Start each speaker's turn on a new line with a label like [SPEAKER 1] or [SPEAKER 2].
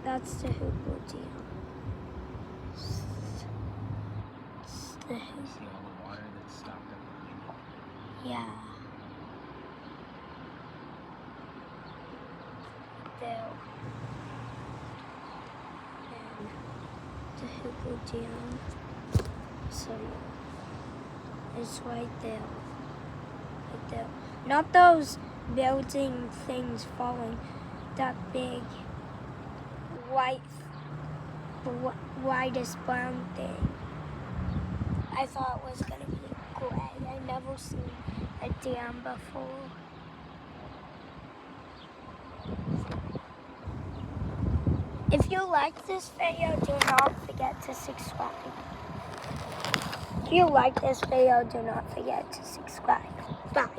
[SPEAKER 1] That's the Hoover Dam. It's the
[SPEAKER 2] You see all the water that's stocked up behind it?
[SPEAKER 1] Yeah. There. And the Hoover Dam. So it's right there. Right there. Not those building things falling. That big whitest brown thing. I thought it was gonna be gray. I never seen a dam before. If you like this video, do not forget to subscribe. If you like this video, do not forget to subscribe. Bye.